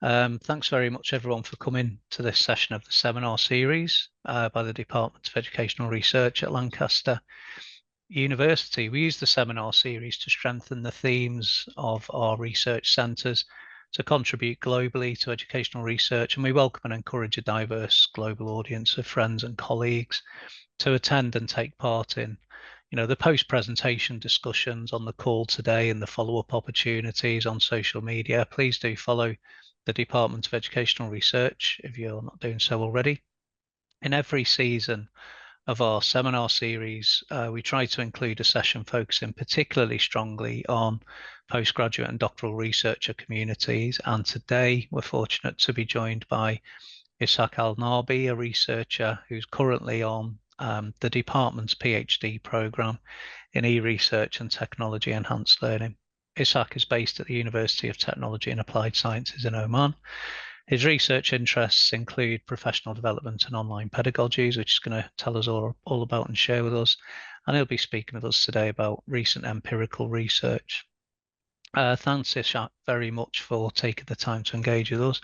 Thanks very much, everyone, for coming to this session of the seminar series by the Department of Educational Research at Lancaster University. We use the seminar series to strengthen the themes of our research centres, to contribute globally to educational research, and we welcome and encourage a diverse global audience of friends and colleagues to attend and take part in the post-presentation discussions on the call today and the follow-up opportunities on social media. Please do follow the Department of Educational Research if you're not doing so already. In every season of our seminar series, we try to include a session focusing particularly strongly on postgraduate and doctoral researcher communities. And today we're fortunate to be joined by Ishaq Al-Naabi, a researcher who's currently on the department's PhD programme in e-research and technology enhanced learning. Ishaq is based at the University of Technology and Applied Sciences in Oman. His research interests include professional development and online pedagogies, which he's going to tell us all about and share with us. And he'll be speaking with us today about recent empirical research. Thanks, Ishaq, very much for taking the time to engage with us.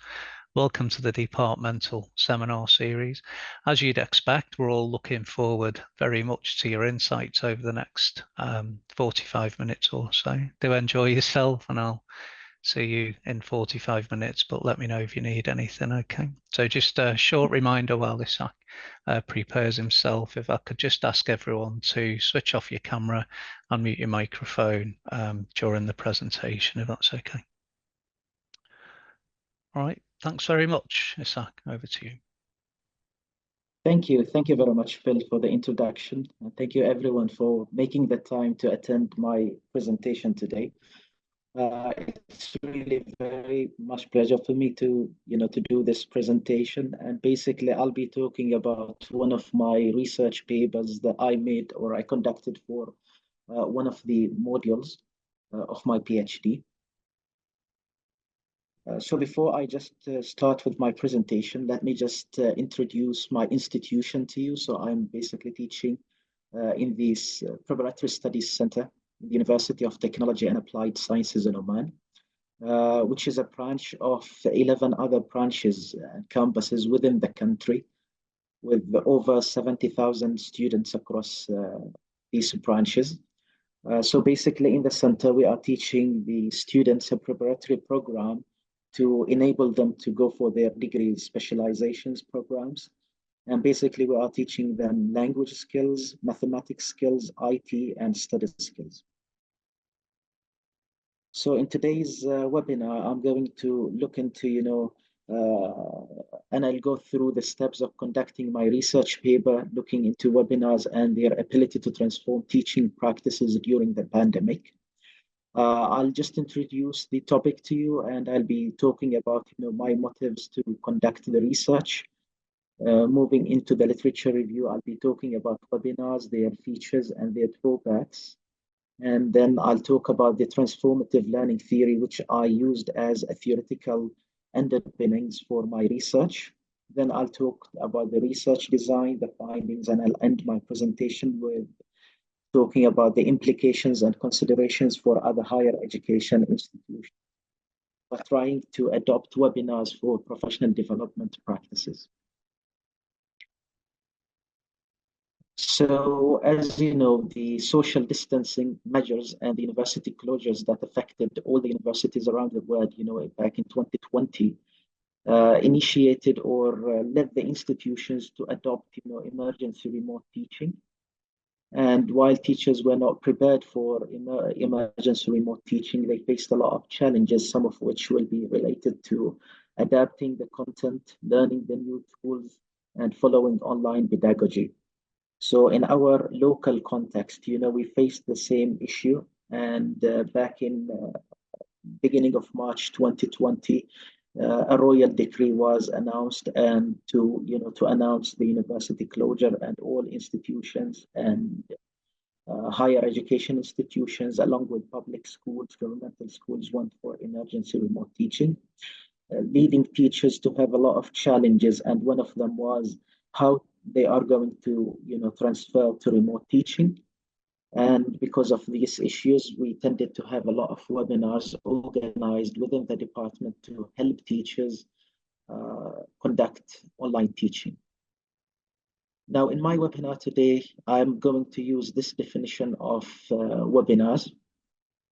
Welcome to the Departmental Seminar Series. As you'd expect, we're all looking forward very much to your insights over the next 45 minutes or so. Do enjoy yourself, and I'll see you in 45 minutes, but let me know if you need anything, okay? So just a short reminder while Ishaq prepares himself, if I could just ask everyone to switch off your camera, unmute your microphone during the presentation, if that's okay. All right, thanks very much, Ishaq, over to you. Thank you very much, Phil, for the introduction. And thank you everyone for making the time to attend my presentation today. It's really very much pleasure for me to do this presentation. And basically, I'll be talking about one of my research papers that I made or I conducted for one of the modules of my PhD. So before I just start with my presentation, let me just introduce my institution to you. So I'm basically teaching in this Preparatory Studies Center, the University of Technology and Applied Sciences in Oman, which is a branch of 11 other branches and campuses within the country, with over 70,000 students across these branches. So basically in the center, we are teaching the students a preparatory program to enable them to go for their degree specializations programs. And basically we are teaching them language skills, mathematics skills, IT, and study skills. So in today's webinar, I'm going to look into, and I'll go through the steps of conducting my research paper, looking into webinars and their ability to transform teaching practices during the pandemic. I'll just introduce the topic to you, and I'll be talking about my motives to conduct the research. Moving into the literature review, I'll be talking about webinars, their features and their drawbacks. And then I'll talk about the transformative learning theory, which I used as a theoretical underpinnings for my research. Then I'll talk about the research design, the findings, and I'll end my presentation with talking about the implications and considerations for other higher education institutions, but trying to adopt webinars for professional development practices. So, as you know, the social distancing measures and the university closures that affected all the universities around the world, back in 2020, initiated or led the institutions to adopt, emergency remote teaching. And while teachers were not prepared for emergency remote teaching, they faced a lot of challenges, some of which will be related to adapting the content, learning the new tools, and following online pedagogy. So in our local context, we faced the same issue. And back in beginning of March 2020, a royal decree was announced, and to announce the university closure, and all institutions and higher education institutions, along with public schools, governmental schools, went for emergency remote teaching, leading teachers to have a lot of challenges. And one of them was how they are going to transfer to remote teaching. And because of these issues, we tended to have a lot of webinars organized within the department to help teachers conduct online teaching. Now, in my webinar today, I'm going to use this definition of webinars,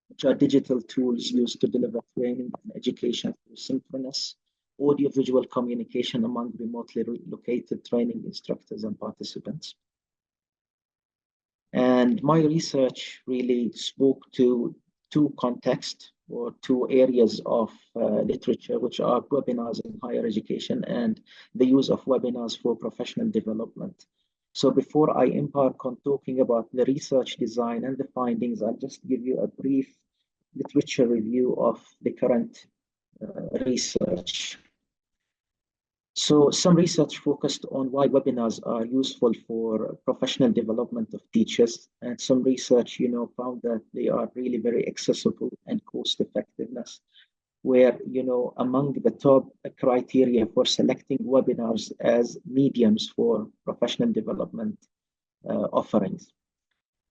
which are digital tools used to deliver training and education through synchronous audio-visual communication among remotely located training instructors and participants. And my research really spoke to two contexts or two areas of literature, which are webinars in higher education and the use of webinars for professional development. So before I embark on talking about the research design and the findings, I'll just give you a brief literature review of the current research. So some research focused on why webinars are useful for professional development of teachers, and some research, found that they are really very accessible and cost effectiveness, where, among the top criteria for selecting webinars as mediums for professional development offerings.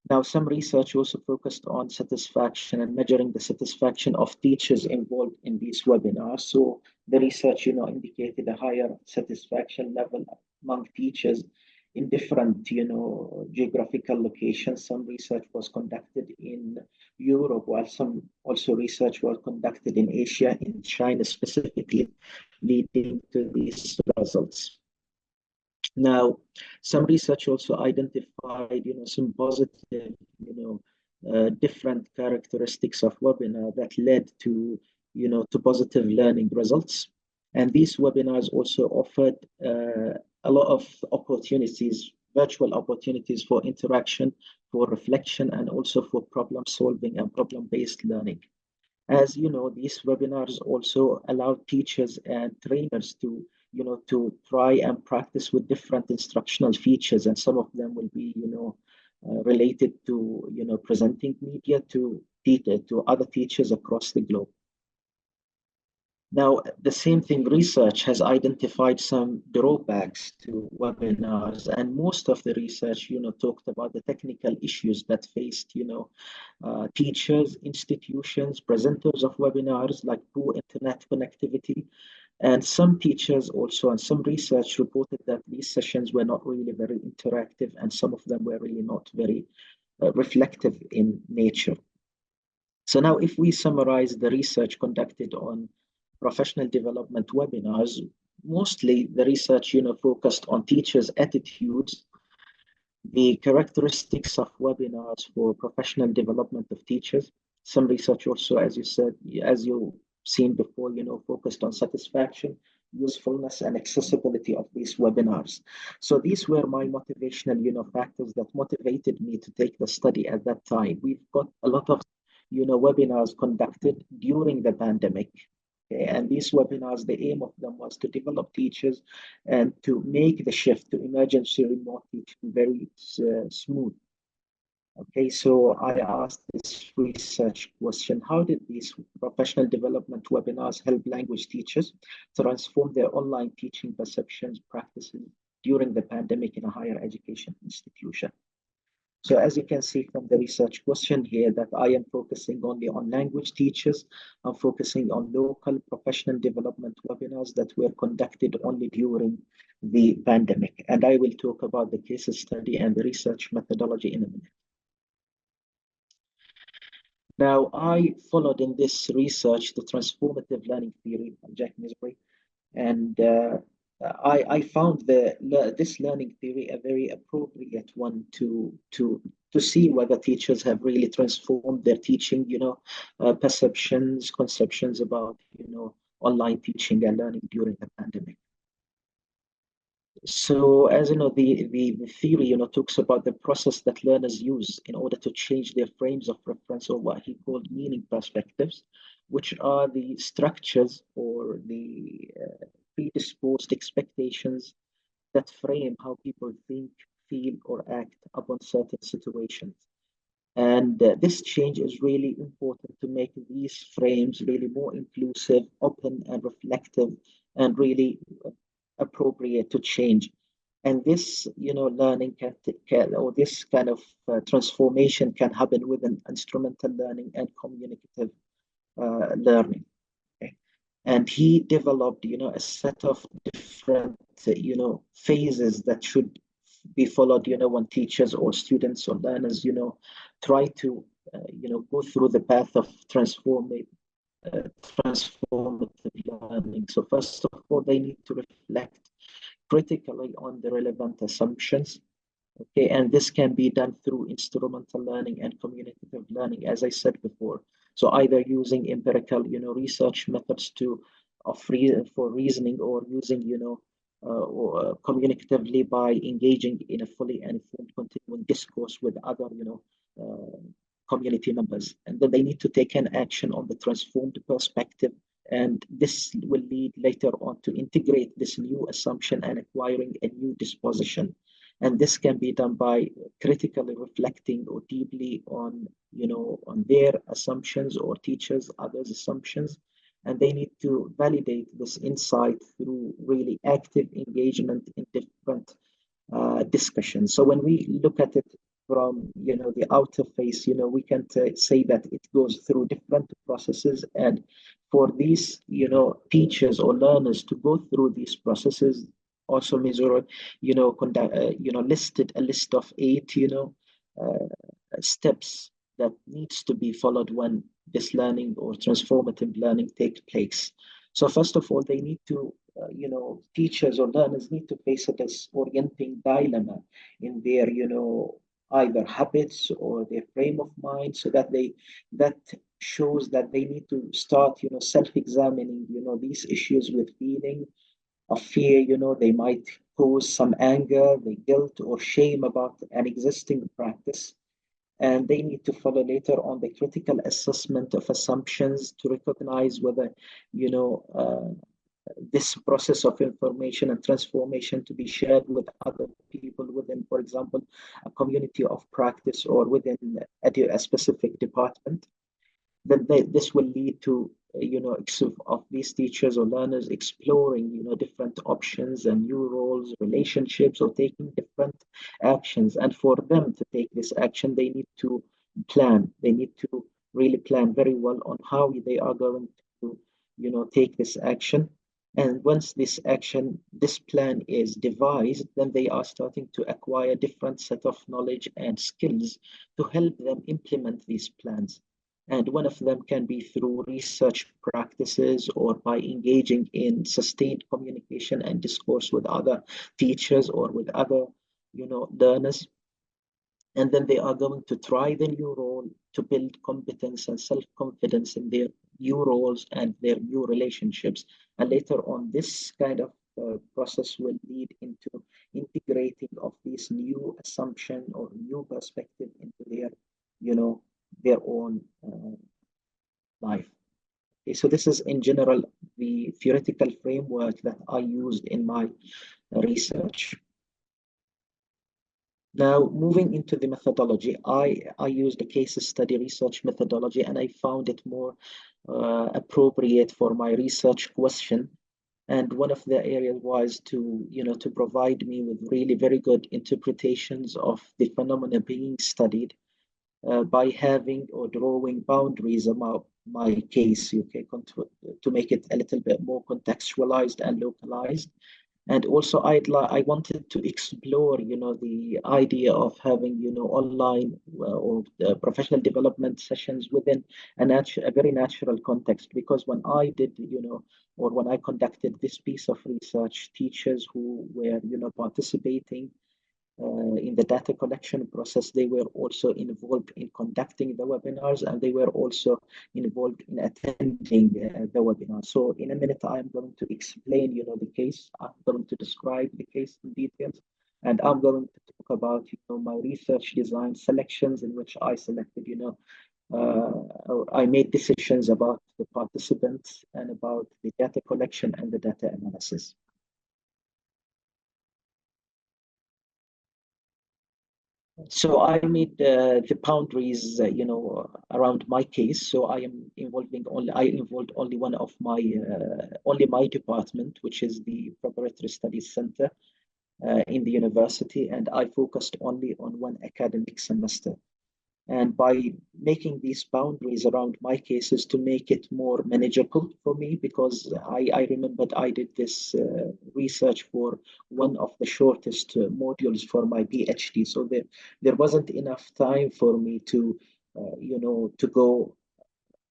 Now, some research also focused on satisfaction and measuring the satisfaction of teachers involved in these webinars. So the research, indicated a higher satisfaction level among teachers in different, geographical locations. Some research was conducted in Europe, while some also research was conducted in Asia, in China specifically, leading to these results. Now, some research also identified, some positive, different characteristics of webinar that led to, to positive learning results. And these webinars also offered a lot of opportunities, virtual opportunities for interaction, for reflection, and also for problem solving and problem-based learning. As you know, these webinars also allow teachers and trainers to try and practice with different instructional features, and some of them will be, related to, presenting media to other teachers across the globe. Now, the same thing, research has identified some drawbacks to webinars, and most of the research, talked about the technical issues that faced, teachers, institutions, presenters of webinars, like poor internet connectivity. And some teachers also, and some research reported that these sessions were not really very interactive, and some of them were really not very reflective in nature. So now, if we summarize the research conducted on professional development webinars, mostly the research, focused on teachers' attitudes, the characteristics of webinars for professional development of teachers. Some research also, as you said, as you've seen before, focused on satisfaction, usefulness, and accessibility of these webinars. So these were my motivational, factors that motivated me to take the study at that time. We've got a lot of, webinars conducted during the pandemic. Okay? And these webinars, the aim of them was to develop teachers and to make the shift to emergency remote teaching very smooth. Okay, so I asked this research question: how did these professional development webinars help language teachers transform their online teaching perceptions, practices during the pandemic in a higher education institution? So as you can see from the research question here, that I am focusing only on language teachers. I'm focusing on local professional development webinars that were conducted only during the pandemic. And I will talk about the case study and the research methodology in a minute. Now, I followed in this research the transformative learning theory of Jack Misbury, and I found this learning theory a very appropriate one to see whether teachers have really transformed their teaching, perceptions, conceptions about, online teaching and learning during the pandemic. So, as you know, the theory, talks about the process that learners use in order to change their frames of reference, or what he called meaning perspectives, which are the structures or the predisposed expectations that frame how people think, feel, or act upon certain situations. And this change is really important to make these frames really more inclusive, open, and reflective, and really appropriate to change. And this, learning can or this kind of transformation can happen within instrumental learning and communicative learning. Okay? And he developed, a set of different, phases that should be followed, when teachers or students or learners, try to, go through the path of transformative learning. So first of all, they need to reflect critically on the relevant assumptions. Okay, and this can be done through instrumental learning and communicative learning, as I said before. So either using empirical, research methods for reasoning, or using, or communicatively by engaging in a fully informed continuing discourse with other, community members. And then they need to take an action on the transformed perspective. And this will lead later on to integrate this new assumption and acquiring a new disposition. And this can be done by critically reflecting or deeply on, on their assumptions or teachers, others' assumptions. And they need to validate this insight through really active engagement in different discussions. So when we look at it from, the outer face, we can say that it goes through different processes. And for these, teachers or learners to go through these processes, also Missouri, listed a list of 8, steps that needs to be followed when this learning or transformative learning takes place. So first of all, they need to, teachers or learners need to face a disorienting dilemma in their, either habits or their frame of mind, so that shows that they need to start, self-examining, these issues with feeling of fear. They might cause some anger, the guilt or shame about an existing practice. And they need to follow later on the critical assessment of assumptions to recognize whether, this process of information and transformation to be shared with other people within, for example, a community of practice or within a specific department. Then this will lead to, of these teachers or learners exploring, different options and new roles, relationships, or taking different actions. And for them to take this action, they need to plan. They need to really plan very well on how they are going to, take this action. And once this plan is devised, then they are starting to acquire different set of knowledge and skills to help them implement these plans. And one of them can be through research practices or by engaging in sustained communication and discourse with other teachers or with other, learners. And then they are going to try the new role to build competence and self-confidence in their new roles and their new relationships. And later on, this kind of process will lead into integrating of this new assumption or new perspective into their, their own life. Okay, so this is in general the theoretical framework that I used in my research. Now, moving into the methodology, I used a case study research methodology, and I found it more appropriate for my research question. And one of the areas was to, to provide me with really very good interpretations of the phenomena being studied by having or drawing boundaries about my case, okay, to make it a little bit more contextualized and localized. And also I wanted to explore, the idea of having, online or professional development sessions within a very natural context. Because when I did, or when I conducted this piece of research, teachers who were, participating in the data collection process, they were also involved in conducting the webinars, and they were also involved in attending the webinar. So in a minute, I'm going to explain, the case. I'm going to describe the case in details, and I'm going to talk about, my research design selections in which I selected, I made decisions about the participants and about the data collection and the data analysis. So I made the boundaries, around my case. So I involved only only my department, which is the Preparatory Studies Center. in the university, and I focused only on one academic semester. And by making these boundaries around my cases to make it more manageable for me, because I remembered I did this research for one of the shortest modules for my PhD. So there wasn't enough time for me to, to go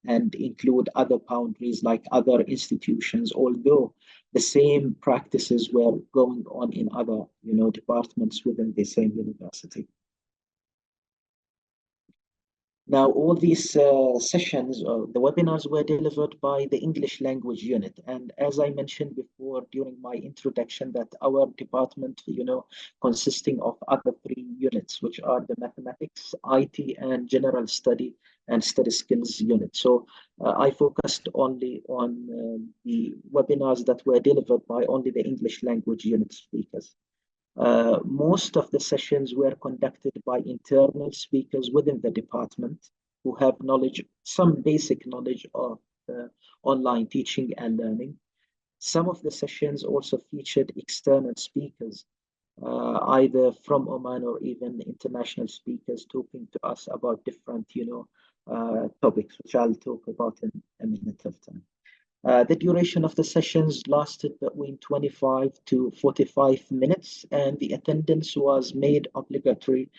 and include other boundaries like other institutions, although the same practices were going on in other, departments within the same university. Now, all these sessions, the webinars were delivered by the English language unit. And as I mentioned before during my introduction, that our department, consisting of other three units, which are the mathematics, IT, and general study and study skills unit. So I focused only on the webinars that were delivered by only the English language unit speakers. Most of the sessions were conducted by internal speakers within the department who have knowledge, some basic knowledge of online teaching and learning. Some of the sessions also featured external speakers, either from Oman or even international speakers talking to us about different, topics, which I'll talk about in a minute of time. The duration of the sessions lasted between 25 to 45 minutes, and the attendance was made obligatory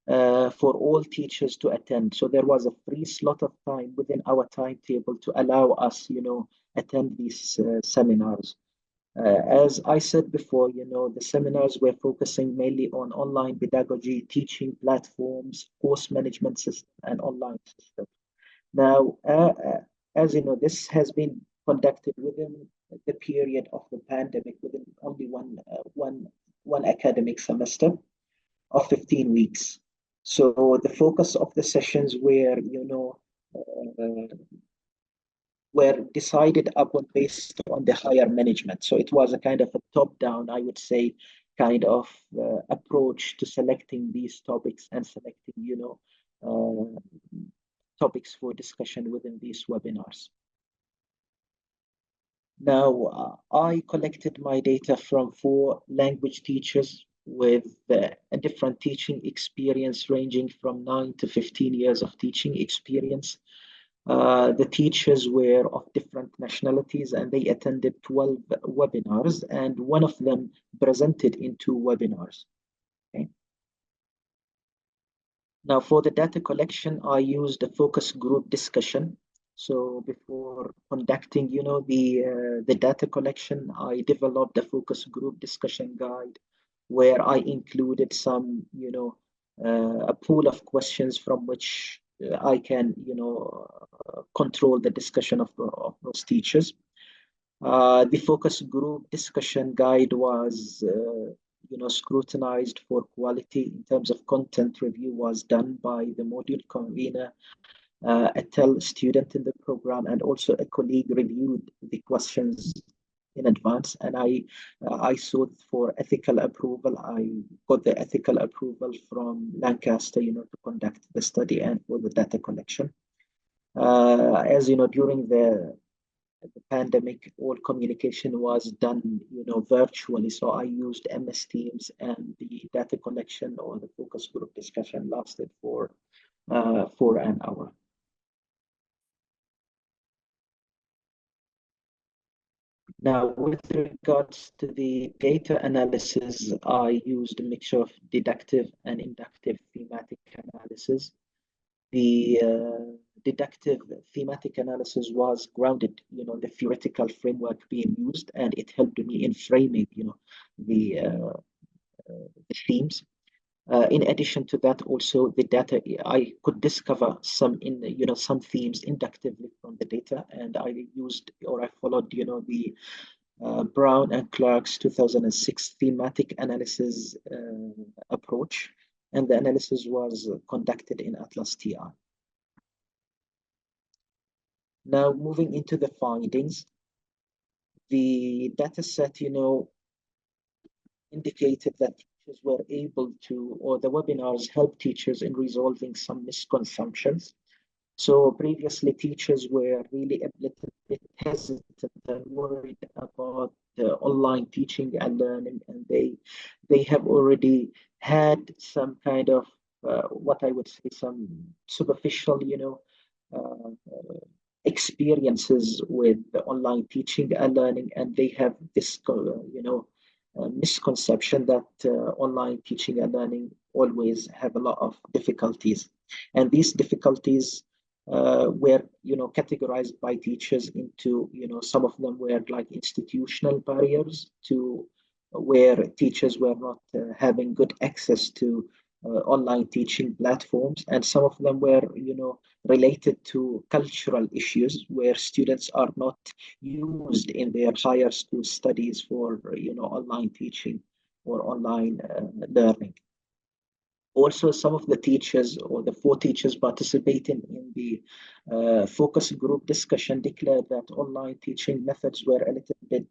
for all teachers to attend. So there was a free slot of time within our timetable to allow us, attend these seminars. As I said before, the seminars were focusing mainly on online pedagogy, teaching platforms, course management system, and online systems. Now, as you know, this has been conducted within the period of the pandemic, within only one academic semester of 15 weeks. So the focus of the sessions were decided upon based on the higher management. So it was a kind of a top-down, I would say, kind of approach to selecting these topics and selecting, topics for discussion within these webinars. Now, I collected my data from 4 language teachers with a different teaching experience ranging from 9 to 15 years of teaching experience. The teachers were of different nationalities and they attended 12 webinars, and one of them presented in 2 webinars. Okay. Now, for the data collection, I used a focus group discussion. So before conducting, the data collection, I developed a focus group discussion guide where I included some, a pool of questions from which I can, control the discussion of those teachers. The focus group discussion guide was scrutinized for quality in terms of content review was done by the module convener, a TEL student in the program, and also a colleague reviewed the questions in advance. And I sought for ethical approval. I got the ethical approval from Lancaster, to conduct the study and for the data collection. As you know, during the pandemic, all communication was done, virtually. So I used MS Teams, and the data collection or the focus group discussion lasted for an hour. Now, with regards to the data analysis, I used a mixture of deductive and inductive thematic analysis. The deductive thematic analysis was grounded, the theoretical framework being used, and it helped me in framing, the themes. In addition to that, also the data, I could discover some some themes inductively from the data, and I used or I followed, the Brown and Clark's 2006 thematic analysis approach, and the analysis was conducted in Atlas TI. Now, moving into the findings, the data set, indicated that teachers were able to, or the webinars helped teachers in resolving some misconceptions. So previously, teachers were really a little bit hesitant and worried about online teaching and learning, and they have already had some kind of what I would say some superficial, uh, experiences with the online teaching and learning, and they have this, misconception that online teaching and learning always have a lot of difficulties, and these difficulties were categorized by teachers into some of them were like institutional barriers to where teachers were not having good access to online teaching platforms, and some of them were related to cultural issues where students are not used in their higher school studies for online teaching or online learning. Also, some of the teachers or the four teachers participating in the focus group discussion declared that online teaching methods were a little bit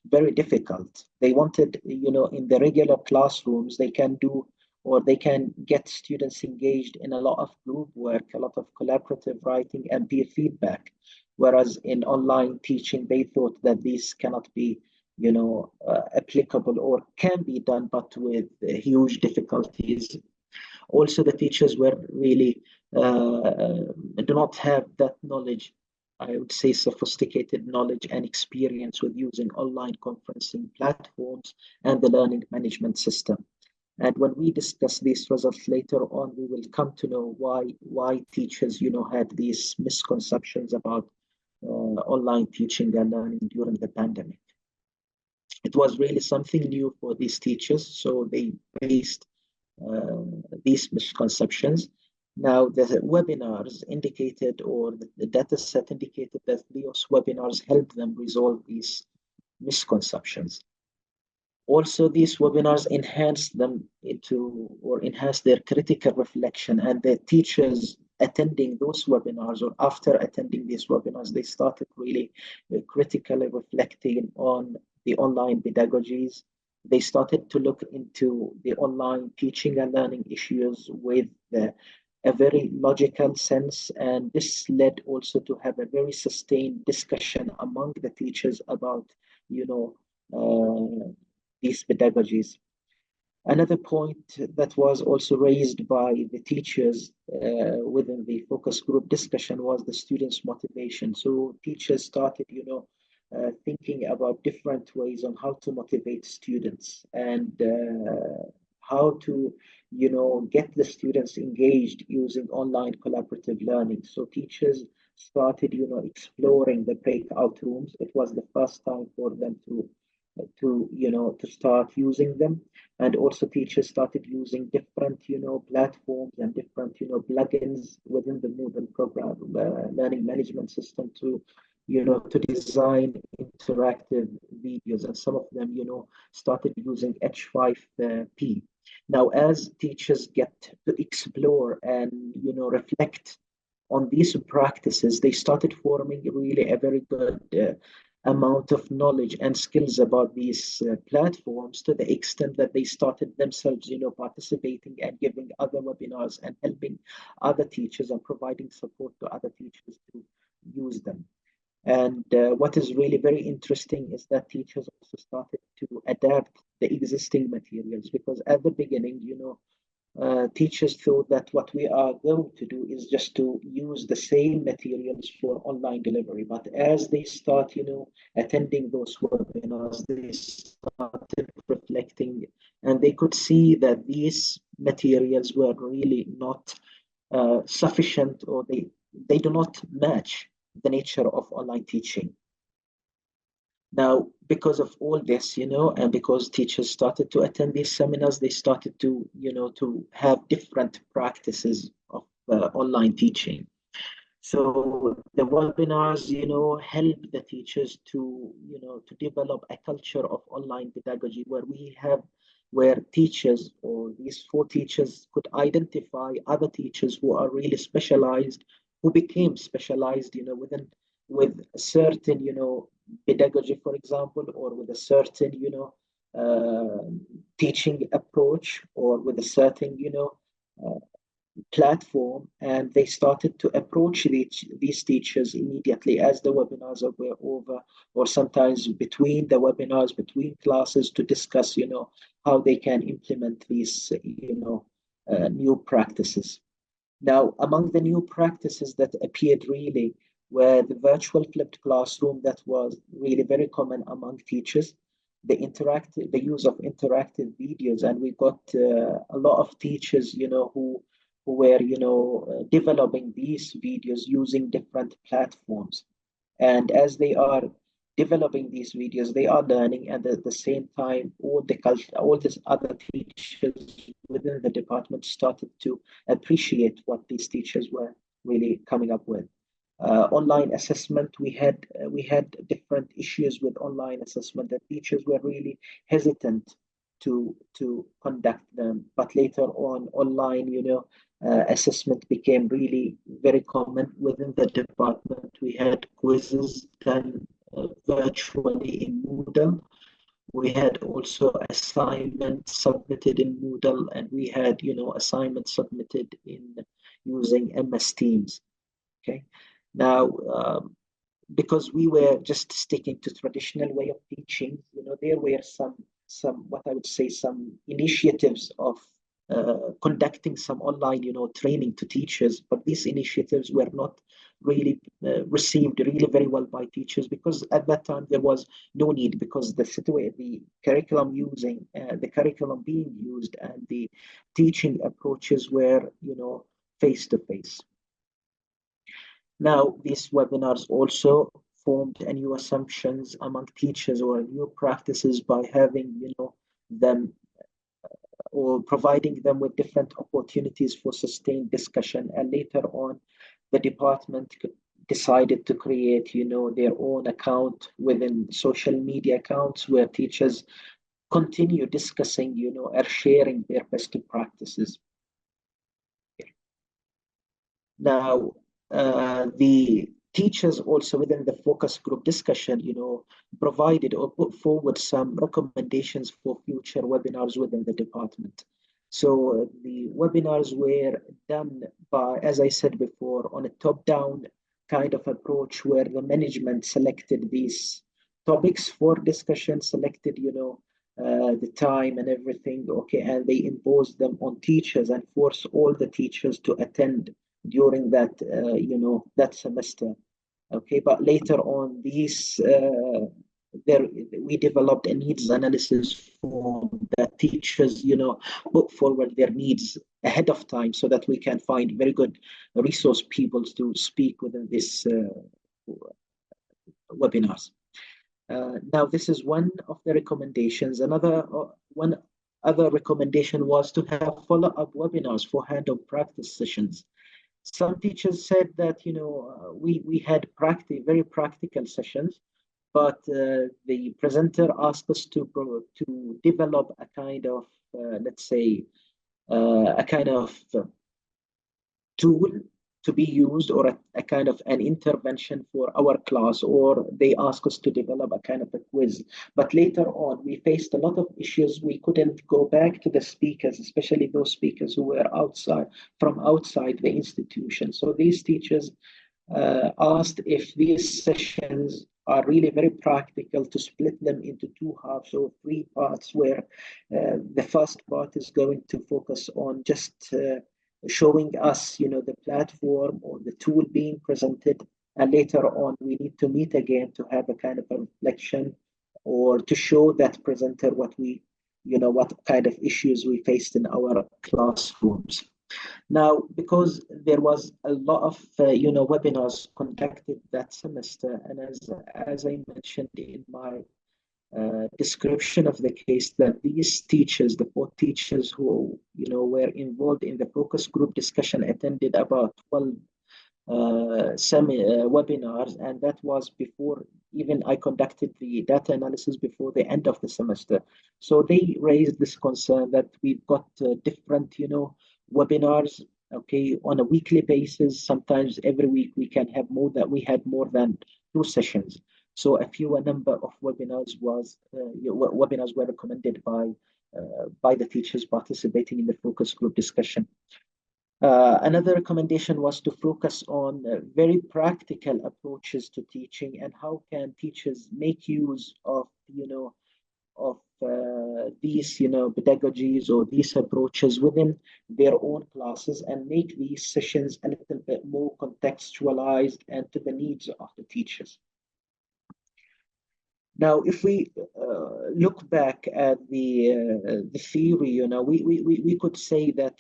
very difficult. They wanted, in the regular classrooms, they can do or they can get students engaged in a lot of group work, a lot of collaborative writing and peer feedback. Whereas in online teaching, they thought that these cannot be applicable or can be done, but with huge difficulties. Also, the teachers were really do not have that knowledge, I would say sophisticated knowledge and experience with using online conferencing platforms and the learning management system. And when we discuss these results later on, we will come to know why teachers, had these misconceptions about online teaching and learning during the pandemic. It was really something new for these teachers, so they faced these misconceptions. Now, the webinars indicated, or the data set indicated that those webinars helped them resolve these misconceptions. Also, these webinars enhanced them or enhanced their critical reflection, and the teachers attending those webinars or after attending these webinars, they started really critically reflecting on the online pedagogies. They started to look into the online teaching and learning issues with a very logical sense, and this led also to have a very sustained discussion among the teachers about, you know, these pedagogies. Another point that was also raised by the teachers within the focus group discussion was the students' motivation. So teachers started, thinking about different ways on how to motivate students and how to, get the students engaged using online collaborative learning. So teachers started, exploring the breakout rooms. It was the first time for them to start using them, and also teachers started using different platforms and different plugins within the Moodle program learning management system to to design interactive videos, and some of them started using H5P. Now, as teachers get to explore and reflect on these practices, they started forming really a very good amount of knowledge and skills about these platforms, to the extent that they started themselves, participating and giving other webinars and helping other teachers and providing support to other teachers to use them. And what is really very interesting is that teachers also started to adapt the existing materials, because at the beginning, teachers thought that what we are going to do is just to use the same materials for online delivery. But as they start, attending those webinars, they started reflecting, and they could see that these materials were really not sufficient, or they do not match the nature of online teaching. Now, because of all this, and because teachers started to attend these seminars, they started to, to have different practices of online teaching. So the webinars, help the teachers to, to develop a culture of online pedagogy where teachers, or these four teachers, could identify other teachers who are really specialized, who became specialized, with a certain, pedagogy, for example, or with a certain, teaching approach, or with a certain, platform, and they started to approach these teachers immediately as the webinars were over, or sometimes between the webinars, between classes, to discuss, how they can implement these, new practices. Now, among the new practices that appeared really were the virtual flipped classroom that was really very common among teachers, the use of interactive videos, and we got a lot of teachers, who were, developing these videos using different platforms. And as they are developing these videos, they are learning, and at the same time, all these other teachers within the department started to appreciate what these teachers were really coming up with. Online assessment, we had different issues with online assessment, that teachers were really hesitant to conduct them. But later on, online, assessment became really very common within the department. We had quizzes done virtually in Moodle. We had also assignments submitted in Moodle, and we had, assignments submitted in using MS Teams. Okay. Now, because we were just sticking to traditional way of teaching, there were some what I would say, some initiatives of conducting some online, training to teachers, but these initiatives were not really received really very well by teachers, because at that time there was no need, because the curriculum being used and the teaching approaches were, face to face. Now, these webinars also formed a new assumptions among teachers, or new practices, by having, them, or providing them with different opportunities for sustained discussion. And later on, the department decided to create, their own account within social media accounts, where teachers continue discussing, or sharing their best practices. Now, the teachers also within the focus group discussion, provided or put forward some recommendations for future webinars within the department. So the webinars were done by, as I said before, on a top-down kind of approach, where the management selected these topics for discussion, selected, the time and everything, okay, and they imposed them on teachers and forced all the teachers to attend during that, that semester. Okay, but later on, we developed a needs analysis form that teachers, put forward their needs ahead of time, so that we can find very good resource people to speak within this webinars. Now, this is one of the recommendations. One other recommendation was to have follow-up webinars for hands-on practice sessions. Some teachers said that, we had very practical sessions, but the presenter asked us to develop a kind of, let's say, a kind of tool to be used, or a kind of an intervention for our class, or they asked us to develop a kind of a quiz. But later on, we faced a lot of issues. We couldn't go back to the speakers, especially those speakers who were from outside the institution. So these teachers asked if these sessions are really very practical, to split them into two halves or three parts, where the first part is going to focus on just showing us, the platform or the tool being presented. And later on, we need to meet again to have a kind of a reflection, or to show that presenter what kind of issues we faced in our classrooms. Now, because there was a lot of, webinars conducted that semester, and as I mentioned in my description of the case, that these teachers, the 4 teachers who, were involved in the focus group discussion, attended about 12 webinars, and that was before even I conducted the data analysis, before the end of the semester. So they raised this concern that we've got different, webinars, okay, on a weekly basis. Sometimes every week we had more than 2 sessions. So a fewer number of webinars were recommended by the teachers participating in the focus group discussion. Another recommendation was to focus on very practical approaches to teaching and how can teachers make use of, these, pedagogies or these approaches within their own classes and make these sessions a little bit more contextualized and to the needs of the teachers. Now, if we look back at the theory, we could say that,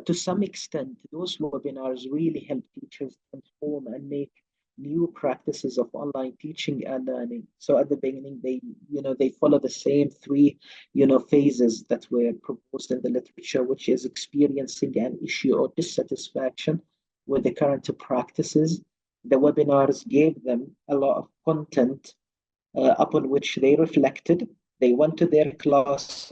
to some extent, those webinars really help teachers transform and make new practices of online teaching and learning. So at the beginning, they follow the same three, phases that were proposed in the literature, which is experiencing an issue or dissatisfaction with the current practices. The webinars gave them a lot of content upon which they reflected. They went to their classes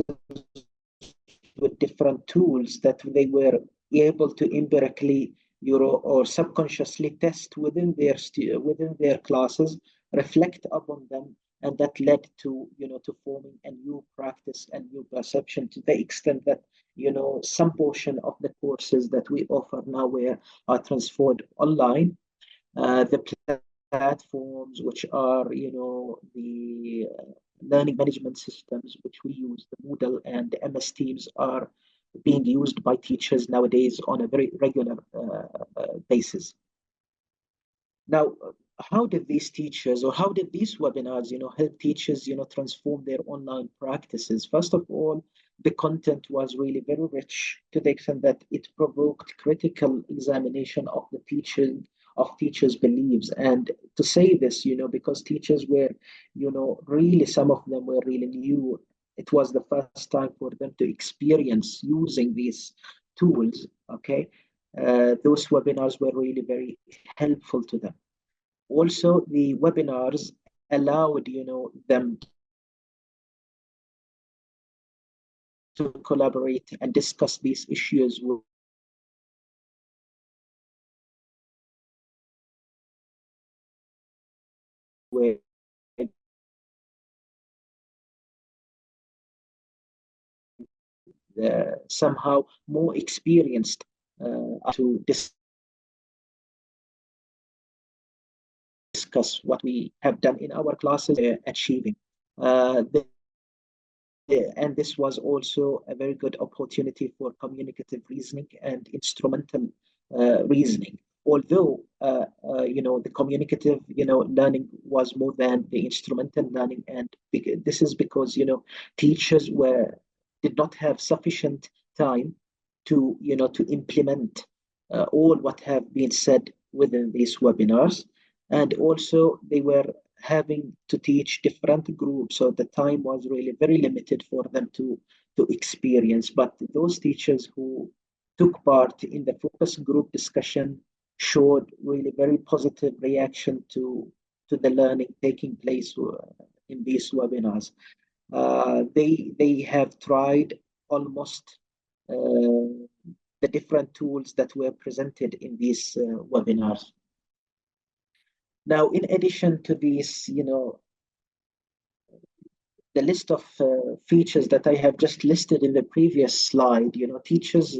with different tools that they were able to empirically, or subconsciously test within their classes, reflect upon them, and that led to, to forming a new practice and new perception to the extent that, some portion of the courses that we offer now are transferred online. The platforms which are, the learning management systems which we use, the Moodle and the MS Teams, are being used by teachers nowadays on a very regular basis. Now, how did these teachers, or how did these webinars, help teachers, transform their online practices? First of all, the content was really very rich to the extent that it provoked critical examination of the teaching of teachers' beliefs. And to say this, because teachers were, really, some of them were really new. It was the first time for them to experience using these tools, okay? Those webinars were really very helpful to them. Also, the webinars allowed, them to collaborate and discuss these issues with somehow more experienced to discuss what we have done in our classes, achieving. And this was also a very good opportunity for communicative reasoning and instrumental reasoning. Although, the communicative, learning was more than the instrumental learning. And this is because, teachers did not have sufficient time to, to implement all what have been said within these webinars. And also they were having to teach different groups, so the time was really very limited for them to experience. But those teachers who took part in the focus group discussion showed really very positive reaction to the learning taking place in these webinars. They have tried almost the different tools that were presented in these webinars. Now, in addition to these, the list of features that I have just listed in the previous slide, teachers'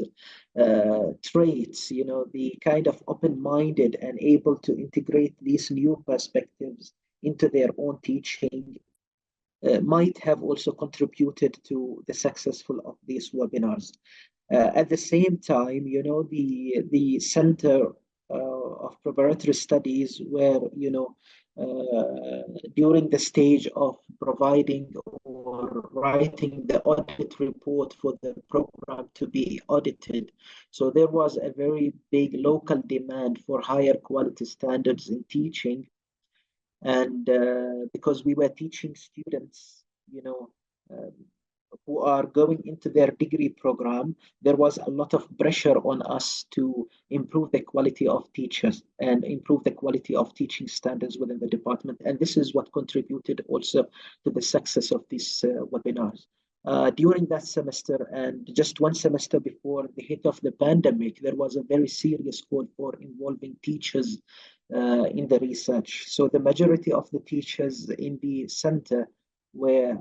traits, the kind of open-minded and able to integrate these new perspectives into their own teaching might have also contributed to the successful of these webinars. At the same time, the Center of Preparatory Studies were, during the stage of providing or writing the audit report for the program to be audited. So there was a very big local demand for higher quality standards in teaching. And because we were teaching students, who are going into their degree program, there was a lot of pressure on us to improve the quality of teachers and improve the quality of teaching standards within the department. And this is what contributed also to the success of these webinars. During that semester and just one semester before the hit of the pandemic, there was a very serious call for involving teachers in the research. So the majority of the teachers in the center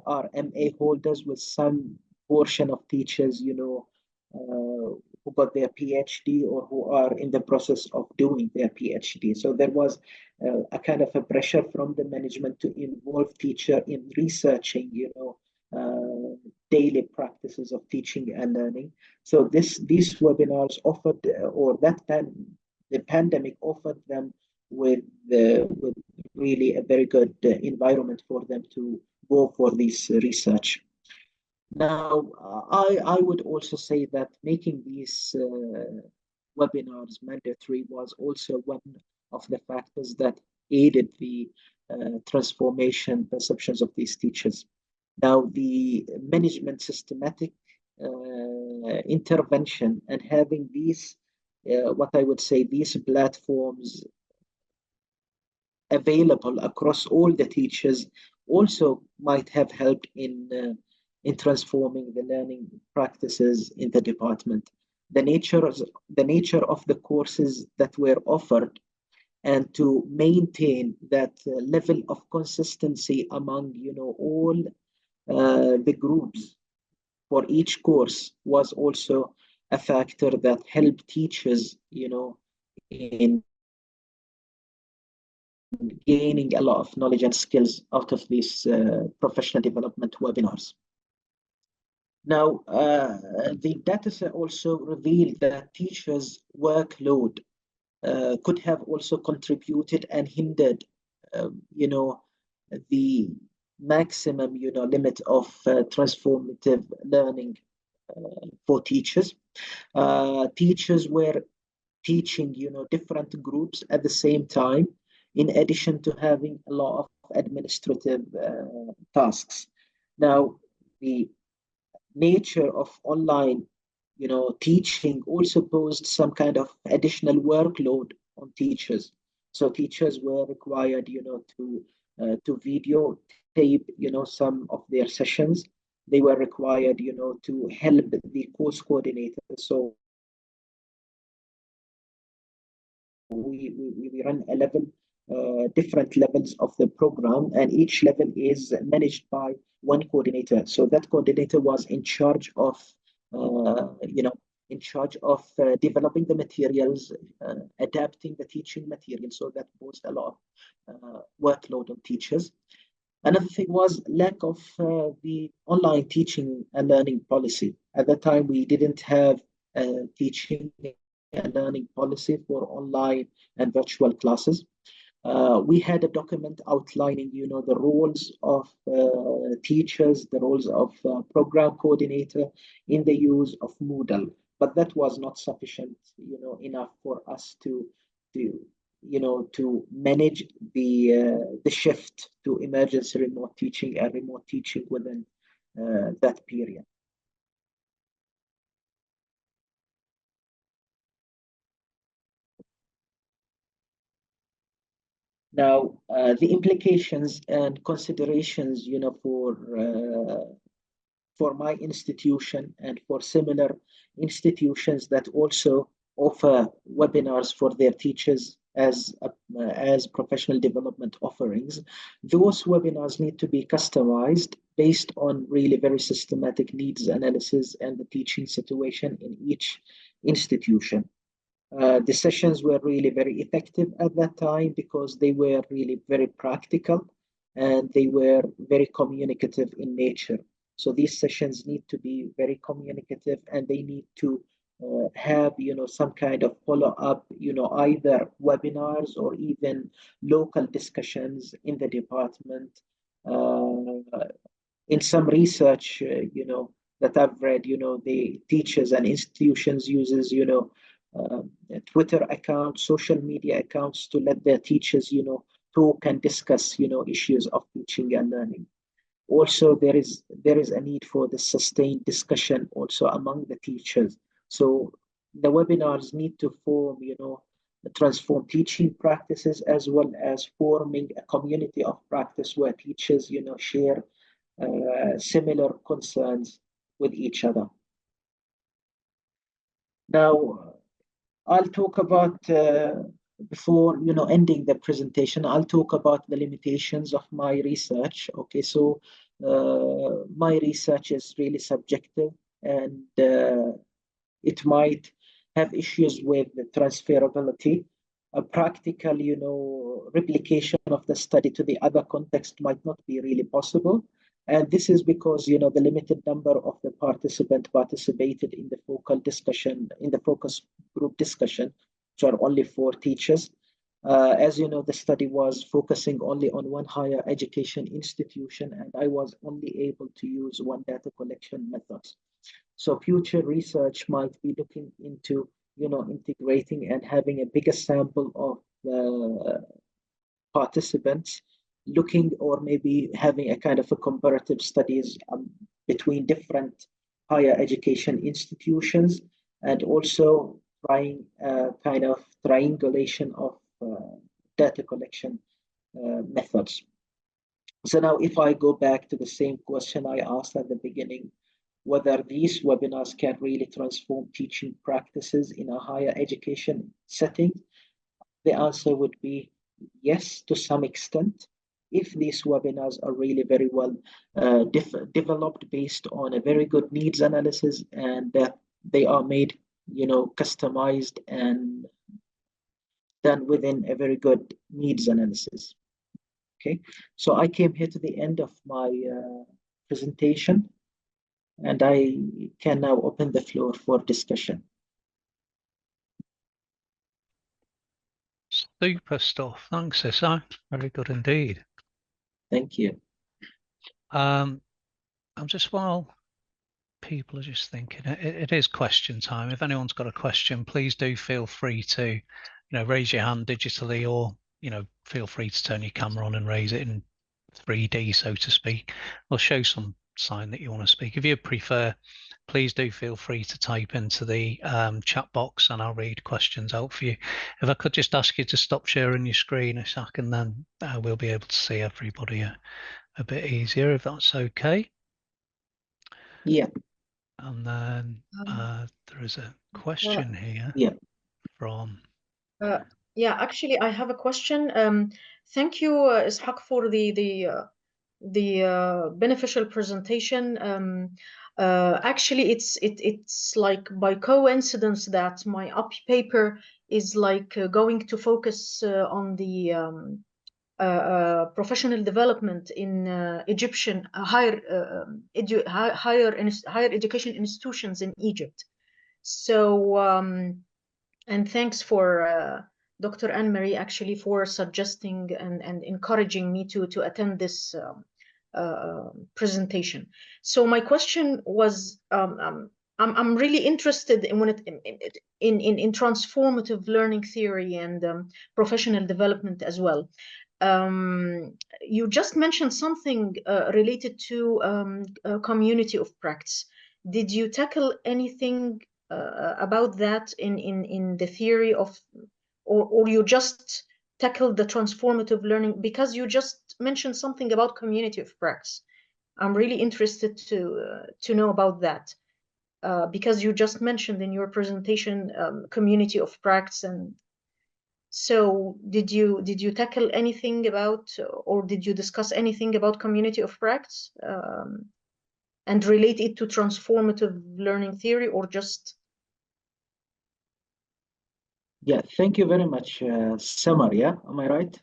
are MA holders, with some portion of teachers, who got their PhD or who are in the process of doing their PhD. So there was a kind of a pressure from the management to involve teacher in researching, daily practices of teaching and learning. So these webinars offered, the pandemic offered them with really a very good environment for them to go for this research. Now, I would also say that making these webinars mandatory was also one of the factors that aided the transformation perceptions of these teachers. Now, the management systematic intervention and having these, what I would say, these platforms available across all the teachers also might have helped in transforming the learning practices in the department. The nature of the courses that were offered, and to maintain that level of consistency among all the groups for each course was also a factor that helped teachers in gaining a lot of knowledge and skills out of these professional development webinars. Now, the data set also revealed that teachers' workload could have also contributed and hindered, the maximum, limit of transformative learning for teachers. Teachers were teaching, different groups at the same time, in addition to having a lot of administrative tasks. Now, the nature of online, teaching also posed some kind of additional workload on teachers. So teachers were required, to videotape, some of their sessions. They were required, to help the course coordinator. So we run 11 different levels of the program, and each level is managed by one coordinator. So that coordinator was in charge of, developing the materials, adapting the teaching material. So that posed a lot of workload on teachers. Another thing was lack of the online teaching and learning policy. At that time, we didn't have teaching and learning policy for online and virtual classes. We had a document outlining, the roles of teachers, the roles of program coordinator in the use of Moodle, but that was not sufficient, enough for us to manage the shift to emergency remote teaching and remote teaching within that period. Now, the implications and considerations, for my institution and for similar institutions that also offer webinars for their teachers as professional development offerings, those webinars need to be customized based on really very systematic needs analysis and the teaching situation in each institution. The sessions were really very effective at that time because they were really very practical and they were very communicative in nature. So these sessions need to be very communicative and they need to have, some kind of follow-up, either webinars or even local discussions in the department. In some research, that I've read, the teachers and institutions uses, Twitter accounts, social media accounts to let their teachers, talk and discuss, issues of teaching and learning. Also, there is a need for the sustained discussion also among the teachers. So the webinars need to form, transform teaching practices as well as forming a community of practice where teachers, share similar concerns with each other. Now, I'll talk about, before, ending the presentation, I'll talk about the limitations of my research. Okay, so my research is really subjective and It might have issues with the transferability. A practical, replication of the study to the other context might not be really possible. And this is because, the limited number of the participants participated in the focus group discussion, which are only 4 teachers. As you know, the study was focusing only on one higher education institution, and I was only able to use one data collection method. So future research might be looking into, integrating and having a bigger sample of participants, looking or maybe having a kind of a comparative studies between different higher education institutions, and also trying a kind of triangulation of data collection methods. So now if I go back to the same question I asked at the beginning, whether these webinars can really transform teaching practices in a higher education setting, the answer would be yes, to some extent, if these webinars are really very well developed based on a very good needs analysis, and that they are made, customized and done within a very good needs analysis. Okay, so I came here to the end of my presentation, and I can now open the floor for discussion. Super stuff. Thanks, Ishaq. Very good indeed. Thank you. I'm just, while people are just thinking, it is question time. If anyone's got a question, please do feel free to, raise your hand digitally, or, feel free to turn your camera on and raise it in 3D, so to speak, or show some sign that you want to speak. If you prefer, please do feel free to type into the chat box, and I'll read questions out for you. If I could just ask you to stop sharing your screen a second, then we'll be able to see everybody a bit easier, if that's okay. Yeah. And then there is a question here from... Yeah, actually, I have a question. Thank you, Ishaq, for the beneficial presentation. Actually, it's like by coincidence that my paper is like going to focus on the professional development in Egyptian higher education institutions in Egypt. So, and thanks for Dr. Anne-Marie actually for suggesting and encouraging me to attend this presentation. So my question was, I'm really interested in transformative learning theory and professional development as well. You just mentioned something related to a community of practice. Did you tackle anything about that in the theory of, or you just tackle the transformative learning? Because you just mentioned something about community of practice. I'm really interested to know about that, because you just mentioned in your presentation community of practice. And so did you tackle anything about, or did you discuss anything about community of practice and relate it to transformative learning theory, or just... Yeah, thank you very much, Samar. Yeah, am I right?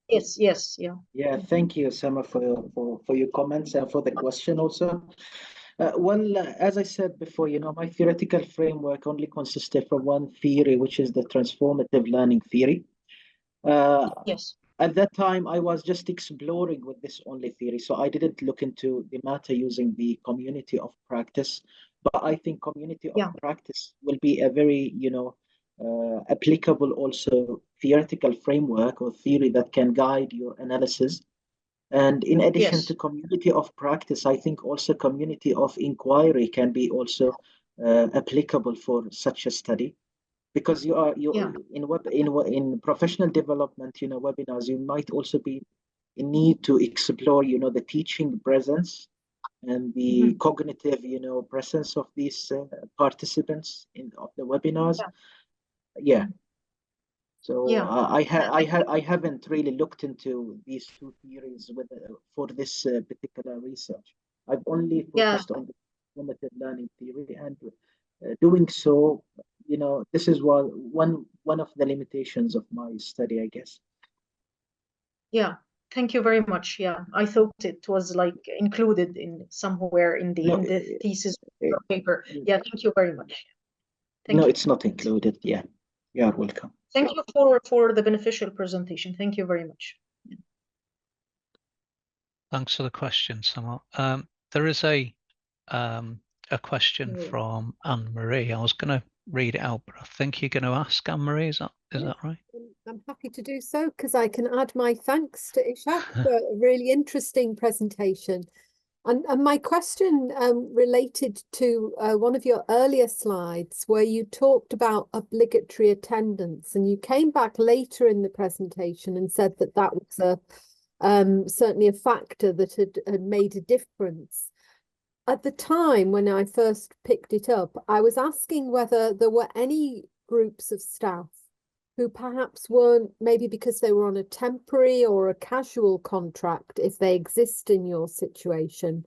Yes, yeah. Yeah, thank you, Samar, for your comments and for the question also. Well, as I said before, my theoretical framework only consisted from one theory, which is the transformative learning theory. Yes. At that time, I was just exploring with this only theory, so I didn't look into the matter using the community of practice. But I think community of practice will be a very, applicable also theoretical framework or theory that can guide your analysis. And in addition to community of practice, I think also community of inquiry can be also applicable for such a study. Because in professional development, webinars, you might also be in need to explore, the teaching presence and the cognitive, presence of these participants of the webinars. Yeah. So I haven't really looked into these two theories for this particular research. I've only focused on the formative learning theory, and doing so, this is one of the limitations of my study, I guess. Yeah, thank you very much. Yeah, I thought it was like included in somewhere in No, the thesis or paper. Yeah, thank you very much. No, it's not included. Yeah, you are welcome. Thank you for the beneficial presentation. Thank you very much. Thanks for the question, Samar. There is a question from Anne-Marie. I was going to read it out, but I think you're going to ask Anne-Marie. Is that right? I'm happy to do so because I can add my thanks to Ishaq for a really interesting presentation. And my question related to one of your earlier slides where you talked about obligatory attendance, and you came back later in the presentation and said that that was certainly a factor that had made a difference. At the time when I first picked it up, I was asking whether there were any groups of staff who perhaps weren't, maybe because they were on a temporary or a casual contract, if they exist in your situation,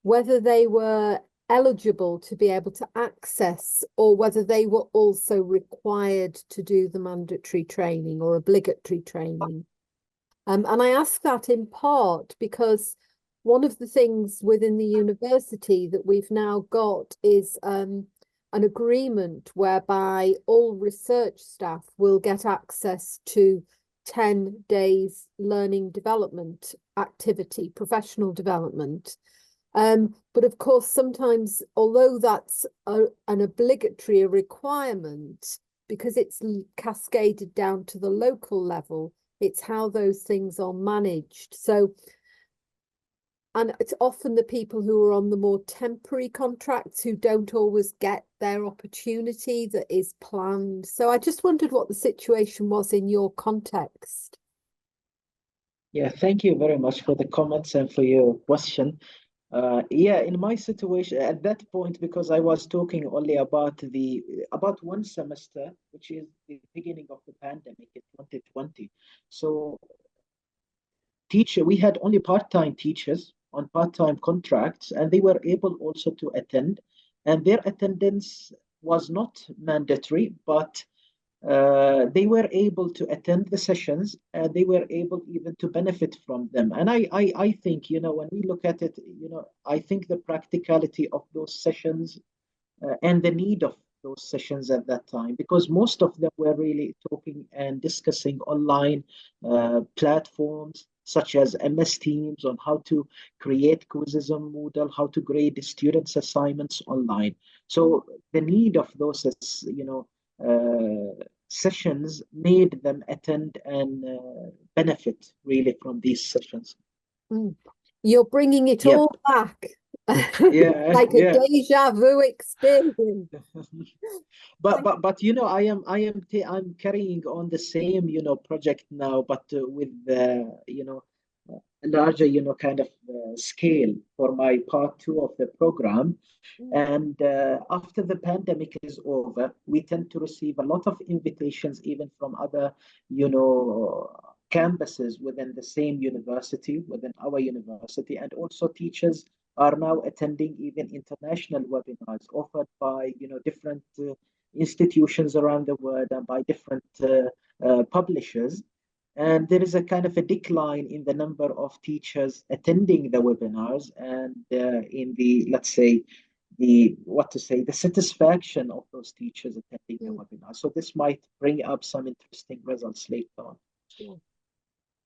whether they were eligible to be able to access, or whether they were also required to do the mandatory training or obligatory training. And I ask that in part because one of the things within the university that we've now got is an agreement whereby all research staff will get access to 10 days learning development activity, professional development. But of course, sometimes, although that's an obligatory requirement, because it's cascaded down to the local level, it's how those things are managed. So, and it's often the people who are on the more temporary contracts who don't always get their opportunity that is planned. So I just wondered what the situation was in your context. Yeah, thank you very much for the comments and for your question. Yeah, in my situation at that point, because I was talking only about one semester, which is the beginning of the pandemic in 2020. So we had only part-time teachers on part-time contracts, and they were able also to attend, and their attendance was not mandatory, but they were able to attend the sessions, and they were able even to benefit from them. And I think, when we look at it, I think the practicality of those sessions and the need of those sessions at that time, because most of them were really talking and discussing online platforms such as MS Teams, on how to create quizzes on Moodle, how to grade students' assignments online. So the need of those, sessions made them attend and benefit really from these sessions. You're bringing it all back. Yeah, like a deja vu experience. but I'm carrying on the same project now, but with a larger kind of scale for my part 2 of the program. And after the pandemic is over, we tend to receive a lot of invitations even from other campuses within the same university, within our university, and also teachers are now attending even international webinars offered by different institutions around the world and by different publishers. And there is a kind of a decline in the number of teachers attending the webinars, and in the, let's say, the satisfaction of those teachers attending the webinar. So this might bring up some interesting results later on.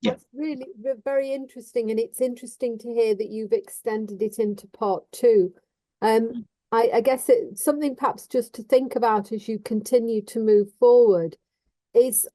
That's really very interesting, and it's interesting to hear that you've extended it into part 2. I guess it's something perhaps just to think about as you continue to move forward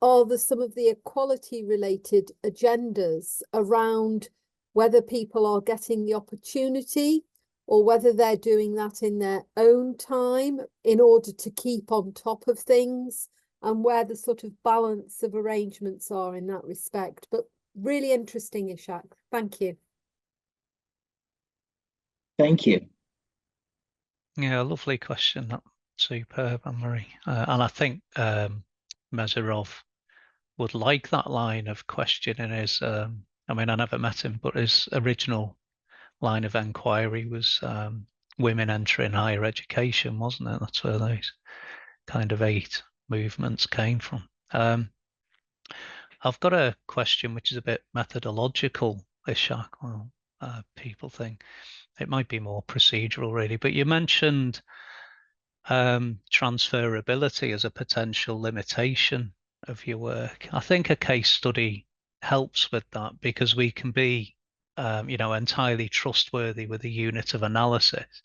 are there some of the equality related agendas around whether people are getting the opportunity or whether they're doing that in their own time in order to keep on top of things, and where the sort of balance of arrangements are in that respect. But really interesting, Ishaq. Thank you. Thank you. Yeah, lovely question. That's superb, Anne-Marie. And I think Mezarov would like that line of questioning. I mean, I never met him, but his original line of inquiry was women entering higher education, wasn't it? That's where those kind of 8 movements came from. I've got a question which is a bit methodological, Ishaq. Well, people think it might be more procedural, really. But you mentioned transferability as a potential limitation of your work. I think a case study helps with that, because we can be, entirely trustworthy with a unit of analysis.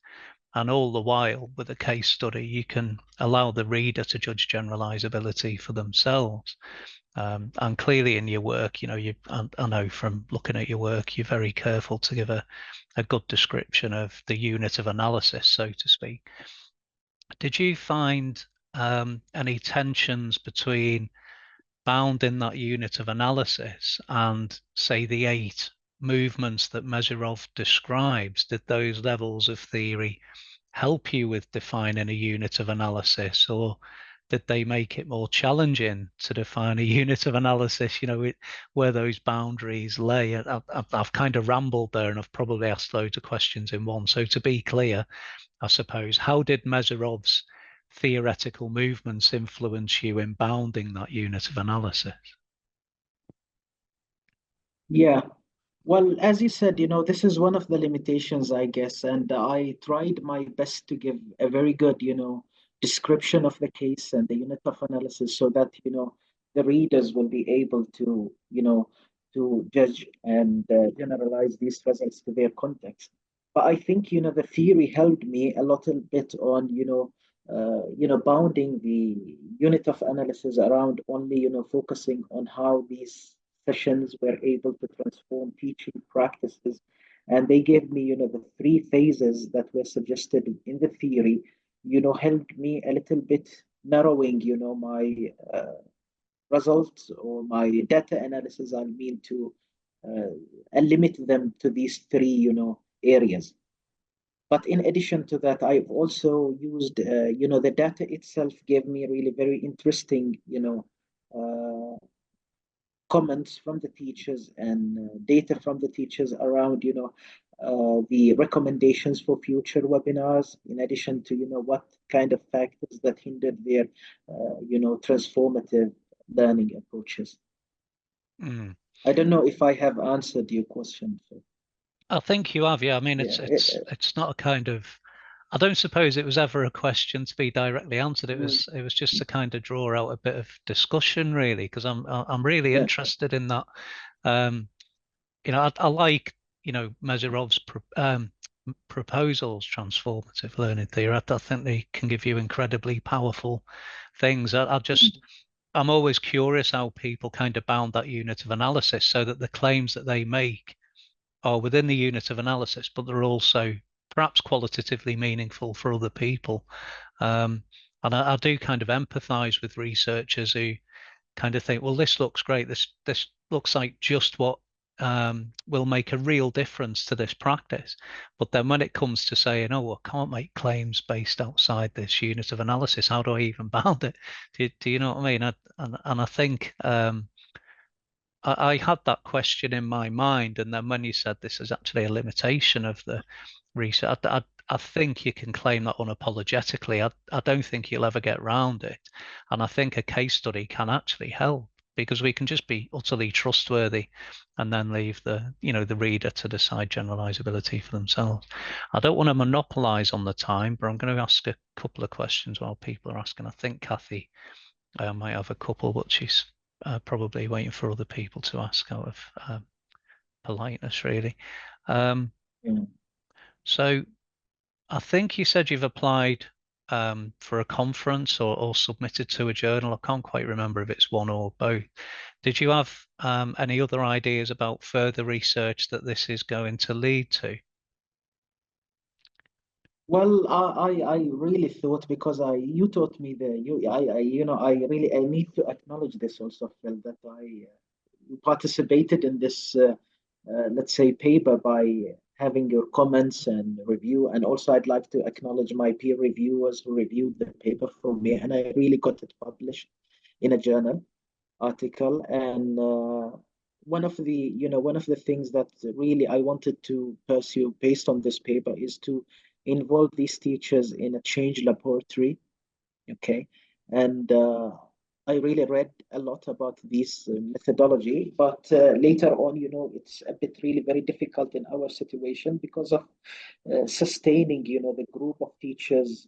And all the while, with a case study, you can allow the reader to judge generalizability for themselves. And clearly in your work, I know from looking at your work, you're very careful to give a good description of the unit of analysis, so to speak. Did you find any tensions between bounding that unit of analysis and, say, the 8 movements that Mezirow describes? Did those levels of theory help you with defining a unit of analysis, or did they make it more challenging to define a unit of analysis, where those boundaries lay? I've kind of rambled there, and I've probably asked loads of questions in one. So to be clear, I suppose, how did Mezirow's theoretical movements influence you in bounding that unit of analysis? Yeah. Well, as you said, this is one of the limitations, I guess, and I tried my best to give a very good, description of the case and the unit of analysis, so that, the readers will be able to, to judge and generalize these results to their context. But I think, the theory helped me a little bit on, bounding the unit of analysis around only, focusing on how these sessions were able to transform teaching practices. And they gave me, the 3 phases that were suggested in the theory, helped me a little bit narrowing, my results or my data analysis, I mean, to limit them to these 3, areas. But in addition to that, I've also used, the data itself gave me really very interesting, comments from the teachers and data from the teachers around, the recommendations for future webinars, in addition to, what kind of factors that hindered their, transformative learning approaches. I don't know if I have answered your question. So. I think you have, yeah. I mean, it's not a kind of, I don't suppose it was ever a question to be directly answered. It was just to kind of draw out a bit of discussion, really, because I'm really interested in that. I like, Mezirow's proposals, transformative learning theory. I think they can give you incredibly powerful things. I'm always curious how people kind of bound that unit of analysis, so that the claims that they make are within the unit of analysis, but they're also perhaps qualitatively meaningful for other people. And I do kind of empathize with researchers who kind of think, well, this looks great. This looks like just what will make a real difference to this practice. But then when it comes to saying, oh, I can't make claims based outside this unit of analysis, how do I even bound it? Do you know what I mean? And I think I had that question in my mind, and then when you said this is actually a limitation of the research, I think you can claim that unapologetically. I don't think you'll ever get around it, and I think a case study can actually help, because we can just be utterly trustworthy, and then leave the reader to decide generalizability for themselves. I don't want to monopolize on the time, but I'm going to ask a couple of questions while people are asking. I think Kathy might have a couple, but she's probably waiting for other people to ask out of politeness, really. So I think you said you've applied for a conference or submitted to a journal. I can't quite remember if it's one or both. Did you have any other ideas about further research that this is going to lead to? Well, I really thought, because you taught me I need to acknowledge this also, Phil, that I participated in this, let's say, paper by having your comments and review. And also I'd like to acknowledge my peer reviewers who reviewed the paper for me, and I really got it published in a journal article. And one of the things that really I wanted to pursue based on this paper is to involve these teachers in a change laboratory. Okay, and I really read a lot about this methodology, but later on, you know, it's a bit really very difficult in our situation because of sustaining, you know, the group of teachers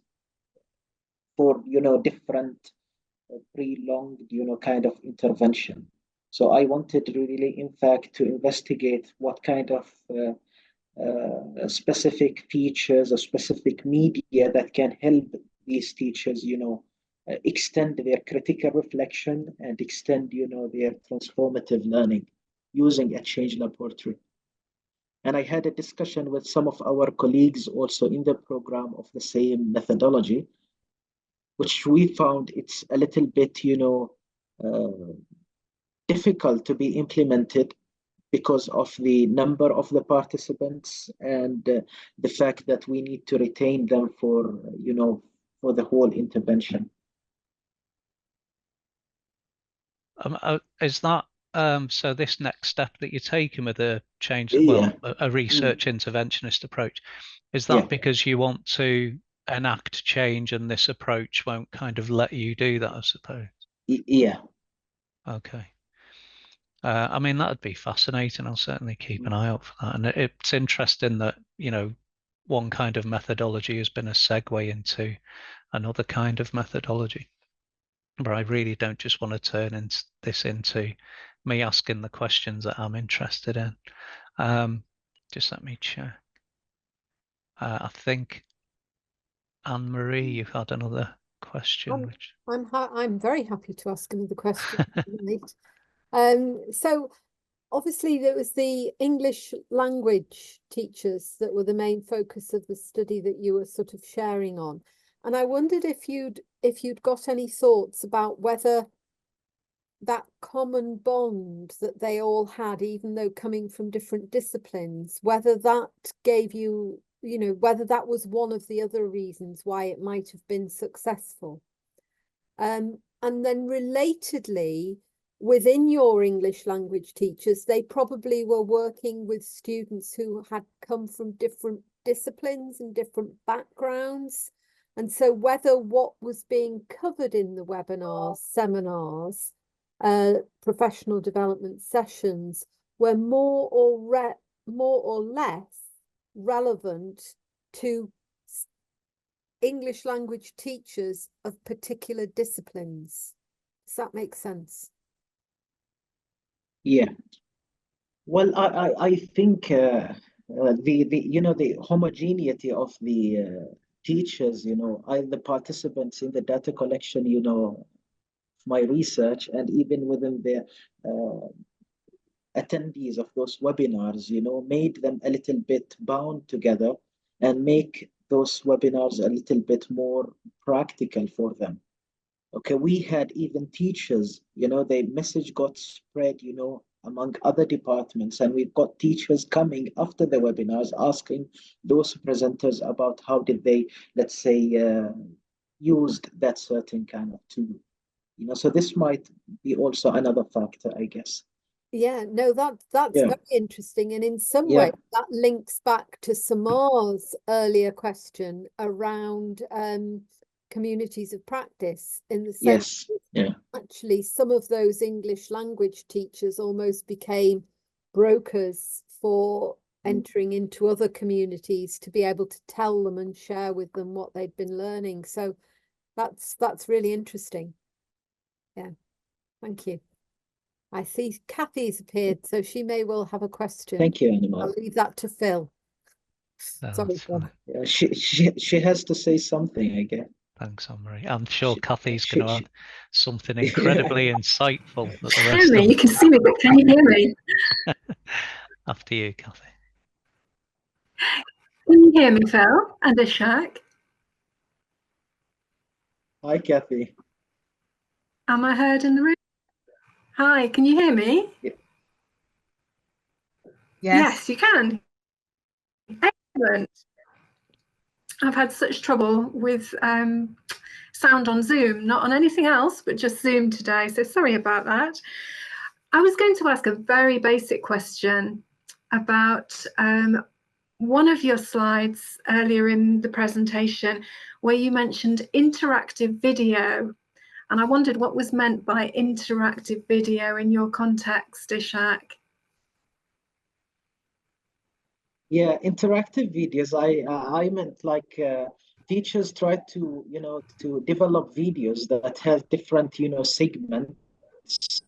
for, you know, different prolonged, you know, kind of intervention. So I wanted really, in fact, to investigate what kind of specific features or specific media that can help these teachers, you know, extend their critical reflection and extend, you know, their transformative learning using a change laboratory. And I had a discussion with some of our colleagues also in the program of the same methodology, which we found it's a little bit, you know, difficult to be implemented because of the number of the participants and the fact that we need to retain them for, you know, for the whole intervention. Is that so this next step that you're taking with a change, Yeah. well, a research interventionist approach, is that because you want to enact change and this approach won't kind of let you do that, I suppose? Yeah. Okay. I mean, that'd be fascinating. I'll certainly keep an eye out for that. And it's interesting that, you know, one kind of methodology has been a segue into another kind of methodology. But I really don't just want to turn this into me asking the questions that I'm interested in. Just let me check. I think Anne-Marie, you've had another question. I'm very happy to ask another question. So obviously there was the English language teachers that were the main focus of the study that you were sort of sharing on. And I wondered if you'd got any thoughts about whether that common bond that they all had, even though coming from different disciplines, whether that gave you, you know, whether that was one of the other reasons why it might have been successful. And then relatedly, within your English language teachers, they probably were working with students who had come from different disciplines and different backgrounds. And so whether what was being covered in the webinars, seminars, professional development sessions were more or less relevant to English language teachers of particular disciplines. Does that make sense? Yeah. Well, I think the you know, the homogeneity of the teachers, you know, the participants in the data collection, you know, my research, and even within the attendees of those webinars, you know, made them a little bit bound together and make those webinars a little bit more practical for them. Okay, we had even teachers, you know, the message got spread, you know, among other departments, and we've got teachers coming after the webinars asking those presenters about how did they, let's say, used that certain kind of tool. You know, so this might be also another factor, I guess. Yeah, no, that's very interesting. And in some way, that links back to Samar's earlier question around communities of practice, in the sense that actually some of those English language teachers almost became brokers for entering into other communities to be able to tell them and share with them what they'd been learning. So that's really interesting. Yeah, thank you. I see Kathy's appeared, so she may well have a question. Thank you, Animal. I'll leave that to Phil. Sorry, Phil. Yeah, she has to say something, I guess. Thanks, Anne-Marie. I'm sure Kathy's going to add something incredibly insightful. That the rest hear me? You can see me, but can you hear me? After you, Kathy. Can you hear me, Phil and Ishaq? Hi, Kathy. Am I heard in the room? Hi, can you hear me? Yes, you can. Excellent. I've had such trouble with sound on Zoom, not on anything else, but just Zoom today. So sorry about that. I was going to ask a very basic question about one of your slides earlier in the presentation where you mentioned interactive video, and I wondered what was meant by interactive video in your context, Ishaq. Yeah, interactive videos. I meant like teachers try to to develop videos that have different segments.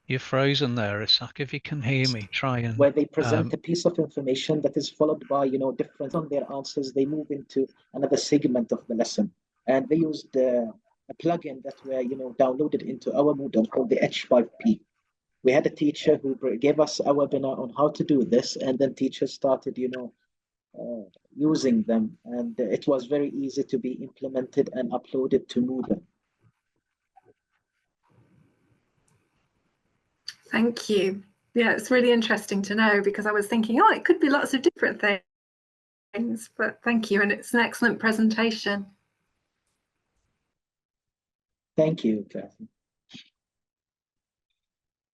You're frozen there, Ishaq. If you can hear me, try and where they present a piece of information that is followed by different on their answers. They move into another segment of the lesson, and they used a plugin that were downloaded into our Moodle called the H5P. We had a teacher who gave us a webinar on how to do this, and then teachers started using them, and it was very easy to be implemented and uploaded to Moodle. Thank you. Yeah, it's really interesting to know, because I was thinking, oh, it could be lots of different things, but thank you, and it's an excellent presentation. Thank you, Kathy.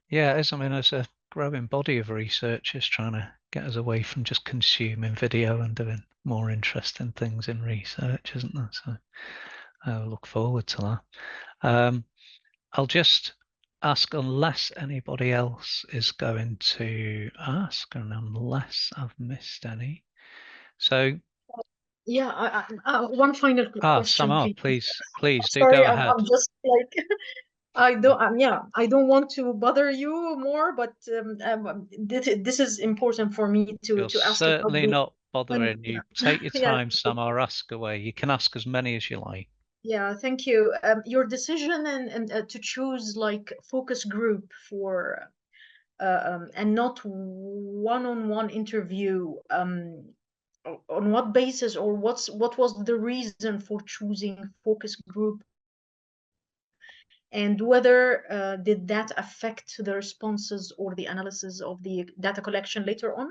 yeah, as I mean, as a growing body of researchers trying to get us away from just consuming video and doing more interesting things in research, isn't there? So I look forward to that. I'll just ask, unless anybody else is going to ask, and unless I've missed any. So yeah, one final question, Samar, please. please do Sorry, go ahead. I'm just like I don't want to bother you more, but this is important for me to You're ask. certainly not bothering you. Take your Yeah. time, Samar, ask away. You can ask as many as you like. Yeah, thank you. Your decision and to choose like focus group for and not one-on-one interview, on what basis, or what was the reason for choosing focus group, and whether did that affect the responses or the analysis of the data collection later on?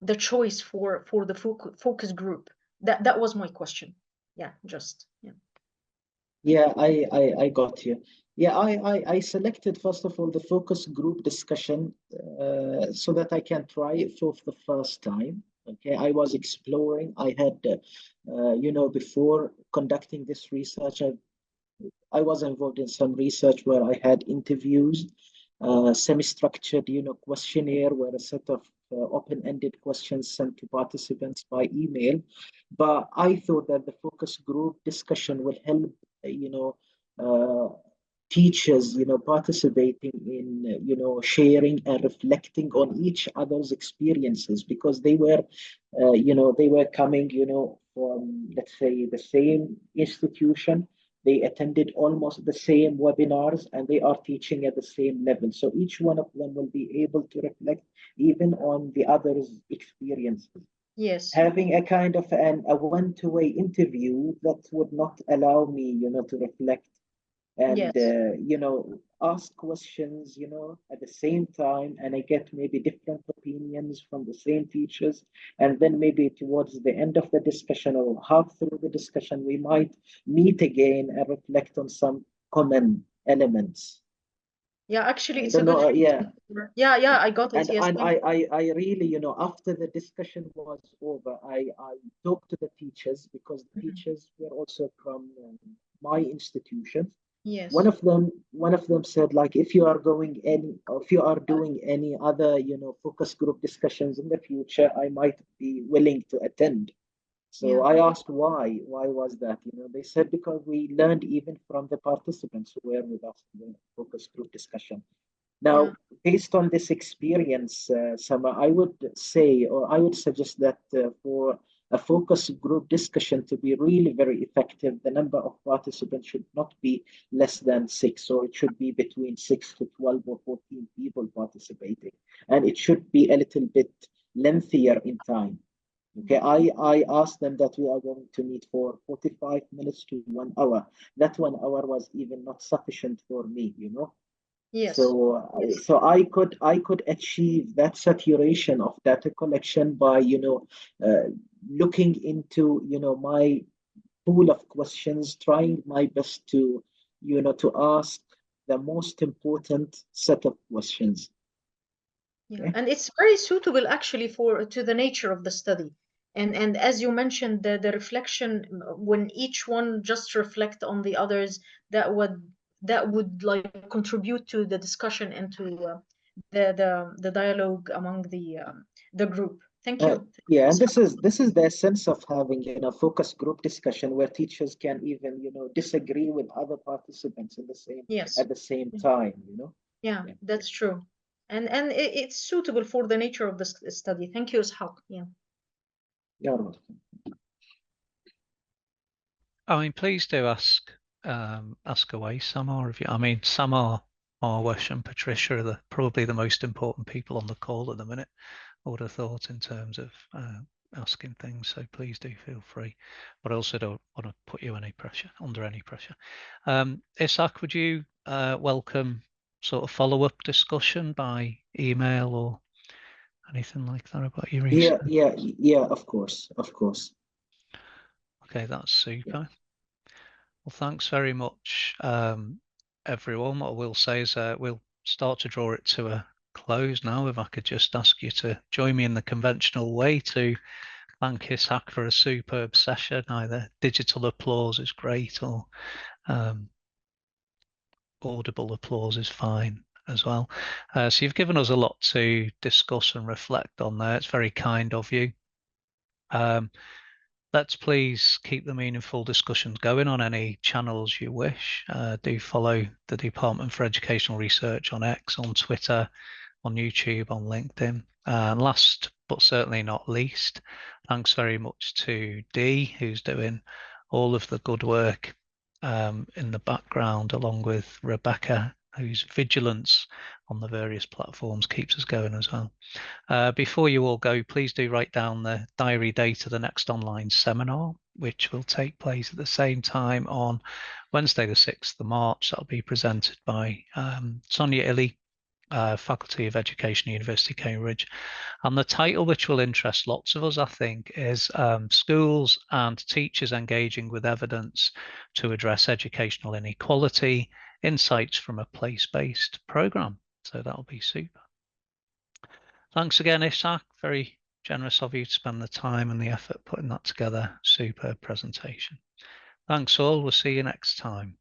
The choice for the focus group. That was my question. Yeah, just yeah. Yeah, I got you. Yeah, I selected, first of all, the focus group discussion so that I can try it for the first time. Okay, I was exploring. I had, before conducting this research, I was involved in some research where I had interviews, semi-structured, questionnaire where a set of open-ended questions sent to participants by email. But I thought that the focus group discussion will help, teachers, participating in, sharing and reflecting on each other's experiences, because they were, they were coming, from, let's say, the same institution. They attended almost the same webinars, and they are teaching at the same level. So each one of them will be able to reflect even on the other's experiences. Yes. Having a kind of a one-to-way interview, that would not allow me, to reflect and, Yes. ask questions, at the same time, and I get maybe different opinions from the same teachers. And then maybe towards the end of the discussion or half through the discussion, we might meet again and reflect on some common elements. Yeah, actually, it's a good. Yeah. Yeah, I got it. And, yes. and I really, after the discussion was over, I talked to the teachers, because the teachers were also from my institution. Yes. One of them said, like, if you are doing any other, focus group discussions in the future, I might be willing to attend. So I asked why was that? They said, because we learned even from the participants who were with us in the focus group discussion. Now, based on this experience, Sama, I would say, or I would suggest that for a focus group discussion to be really very effective, the number of participants should not be less than 6, or it should be between 6 to 12 or 14 people participating. And it should be a little bit lengthier in time. Okay, I asked them that we are going to meet for 45 minutes to 1 hour. That 1 hour was even not sufficient for me, Yes. So I could achieve that saturation of data collection by looking into my pool of questions, trying my best to to ask the most important set of questions. Yeah, and it's very suitable actually to the nature of the study. And as you mentioned, the reflection, when each one just reflect on the others, that would like contribute to the discussion and to the dialogue among the group. Thank you. Yeah, and this is the essence of having focus group discussion where teachers can even disagree with other participants in the same Yes. at the same time. Yeah, that's true. And it's suitable for the nature of the study. Thank you, Ishaq. Yeah. Yeah. I mean, please do ask away, Samar. I mean, Samar, Marwesh, and Patricia are probably the most important people on the call at the minute, I would have thought, in terms of asking things. So please do feel free. But I also don't want to put you under any pressure. Ishaq, would you welcome sort of follow-up discussion by email or anything like that about your research? Yeah, of course. Okay, that's super. Well, thanks very much, everyone. What I will say is we'll start to draw it to a close now. If I could just ask you to join me in the conventional way to thank Ishaq for a superb session. Either digital applause is great or audible applause is fine as well. So you've given us a lot to discuss and reflect on there. It's very kind of you. Let's please keep the meaningful discussions going on any channels you wish. Do follow the Department for Educational Research on X, on Twitter, on YouTube, on LinkedIn. And last but certainly not least, thanks very much to Dee, who's doing all of the good work in the background, along with Rebecca, whose vigilance on the various platforms keeps us going as well. Before you all go, please do write down the diary date of the next online seminar, which will take place at the same time on Wednesday, the 6th of March. That'll be presented by Sonia Illy, Faculty of Education, University of Cambridge. And the title, which will interest lots of us, I think, is Schools and Teachers Engaging with Evidence to Address Educational Inequality, Insights from a Place-Based Programme. So that'll be super. Thanks again, Ishaq. Very generous of you to spend the time and the effort putting that together. Superb presentation. Thanks all. We'll see you next time.